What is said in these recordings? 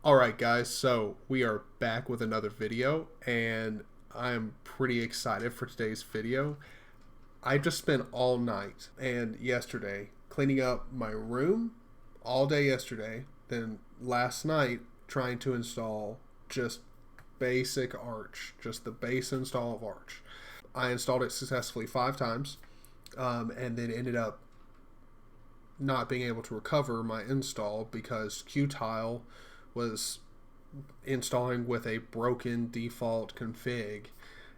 Alright guys, so we are back with another video, and I'm pretty excited for today's video. I just spent all night and yesterday cleaning up my room, all day yesterday, then last night trying to install just basic Arch, just the base install of Arch. I installed it successfully 5 times, and then ended up not being able to recover my install because Qtile was installing with a broken default config,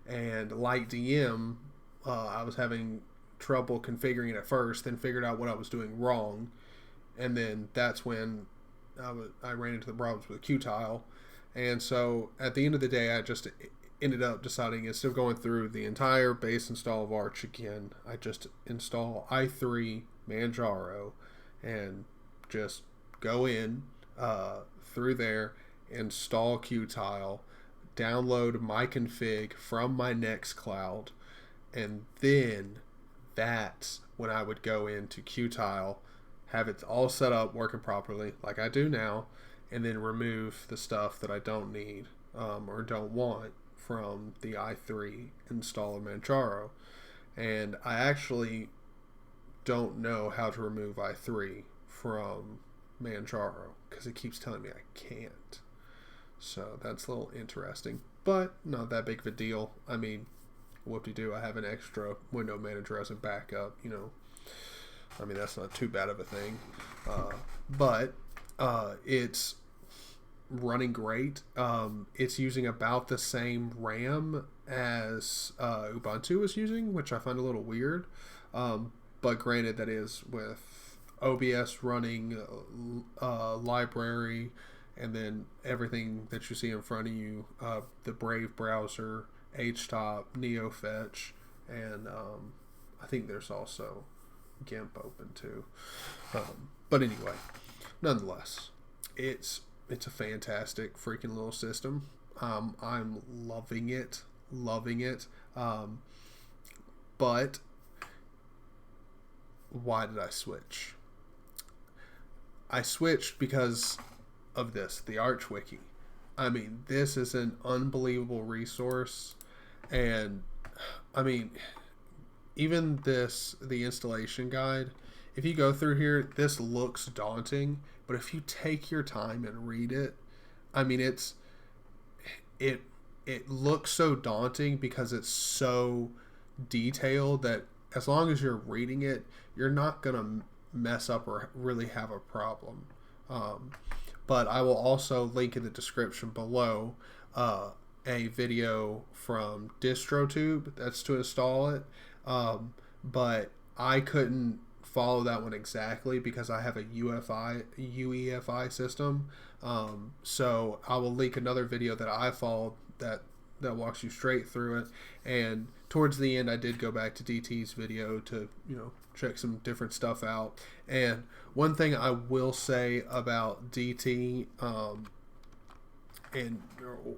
and LightDM, I was having trouble configuring it at first, then figured out what I was doing wrong, and then that's when I ran into the problems with Qtile. And so at the end of the day, I just ended up deciding, instead of going through the entire base install of Arch again, I just install i3 Manjaro and just go in through there, install Qtile, download my config from my Nextcloud, and then that's when I would go into Qtile, have it all set up working properly like I do now, and then remove the stuff that I don't need or don't want from the i3 install of Manjaro. And I actually don't know how to remove i3 from Manjaro because it keeps telling me I can't. So that's a little interesting, but not that big of a deal. I mean, whoop-de-doo, I have an extra window manager as a backup, you know. I mean, that's not too bad of a thing. But it's running great. It's using about the same RAM as Ubuntu is using, which I find a little weird. But granted, that is with OBS running, LBRY, and then everything that you see in front of you, the Brave browser, HTOP, NeoFetch, and I think there's also GIMP open too. But anyway, nonetheless, it's a fantastic freaking little system. I'm loving it. But why did I switch? I switched because of this, the Arch Wiki. I mean, this is an unbelievable resource, and I mean, even the installation guide, if you go through here, this looks daunting, but if you take your time and read it, I mean, it looks so daunting because it's so detailed that as long as you're reading it, you're not gonna mess up or really have a problem. But I will also link in the description below a video from DistroTube that's to install it. But I couldn't follow that one exactly because I have a UEFI system. So I will link another video that I followed that walks you straight through it. And towards the end, I did go back to DT's video to, check some different stuff out. And one thing I will say about DT and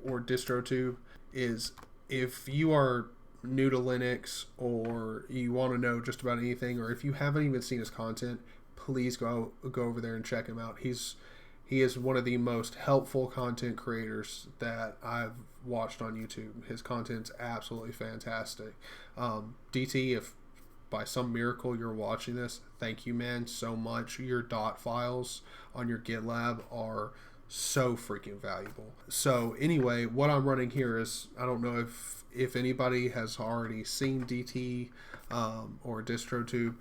or DistroTube is, if you are new to Linux or you want to know just about anything, or if you haven't even seen his content, please go over there and check him out. He is one of the most helpful content creators that I've watched on YouTube. His content's absolutely fantastic. DT, if by some miracle you're watching this, thank you, man, so much. Your dot files on your GitLab are so freaking valuable. So anyway, what I'm running here is, I don't know if anybody has already seen DT or DistroTube.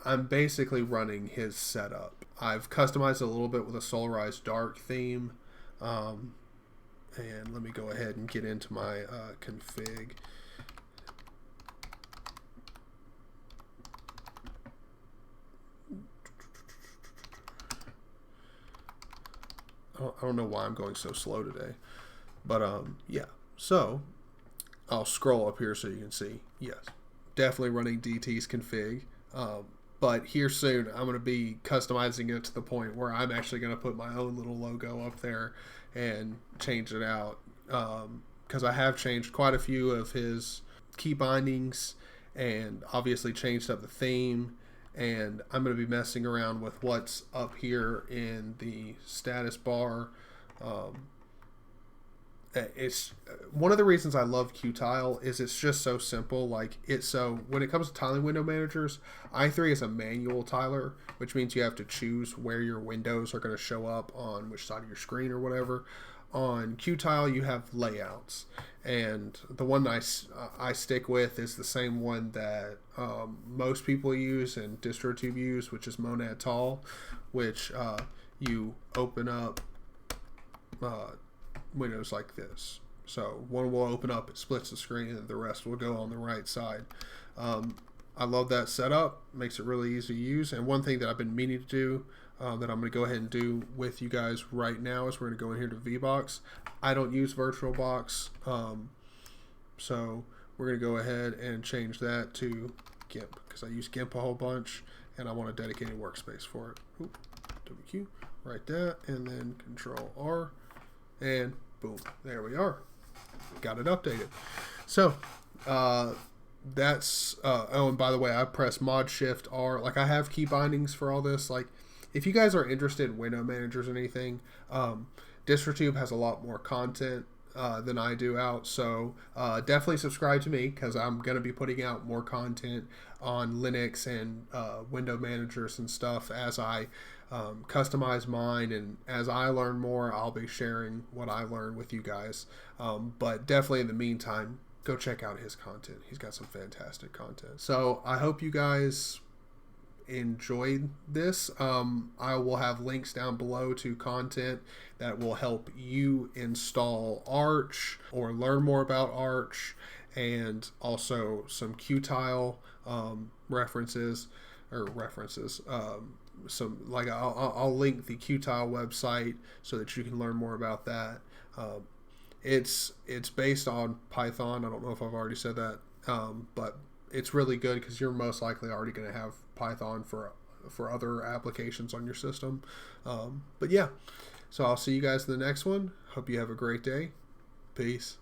I'm basically running his setup. I've customized it a little bit with a Solarized Dark theme. And let me go ahead and get into my config. I don't know why I'm going so slow today. But yeah. So I'll scroll up here so you can see. Yes, definitely running DT's config. But here soon, I'm going to be customizing it to the point where I'm actually going to put my own little logo up there and change it out. Because I have changed quite a few of his key bindings and obviously changed up the theme and I'm going to be messing around with what's up here in the status bar. It's one of the reasons I love Qtile is it's just so simple. Like so when it comes to tiling window managers, i3 is a manual tiler, which means you have to choose where your windows are going to show up on which side of your screen or whatever. On Qtile, you have layouts, and the one I stick with is the same one that most people use and DistroTube use, which is Monad Tall, which you open up windows like this. So one will open up, it splits the screen, and the rest will go on the right side. I love that setup. Makes it really easy to use. And one thing that I've been meaning to do that I'm going to go ahead and do with you guys right now is we're going to go in here to VBox. I don't use VirtualBox, so we're going to go ahead and change that to GIMP because I use GIMP a whole bunch and I want a dedicated workspace for it. Oop, WQ, right that, and then Control R, and boom, there we are. Got it updated. So that's oh, and by the way, I press Mod Shift R. Like I have key bindings for all this. Like if you guys are interested in window managers or anything, DistroTube has a lot more content than I do out. So definitely subscribe to me because I'm going to be putting out more content on Linux and window managers and stuff as I customize mine, and as I learn more, I'll be sharing what I learn with you guys. But definitely in the meantime, go check out his content. He's got some fantastic content. So I hope you guys enjoyed this. I will have links down below to content that will help you install Arch or learn more about Arch, and also some Qtile references. Some like I'll link the Qtile website so that you can learn more about that. It's based on Python. I don't know if I've already said that, but it's really good because you're most likely already going to have Python for other applications on your system. But yeah, so I'll see you guys in the next one. Hope you have a great day. Peace.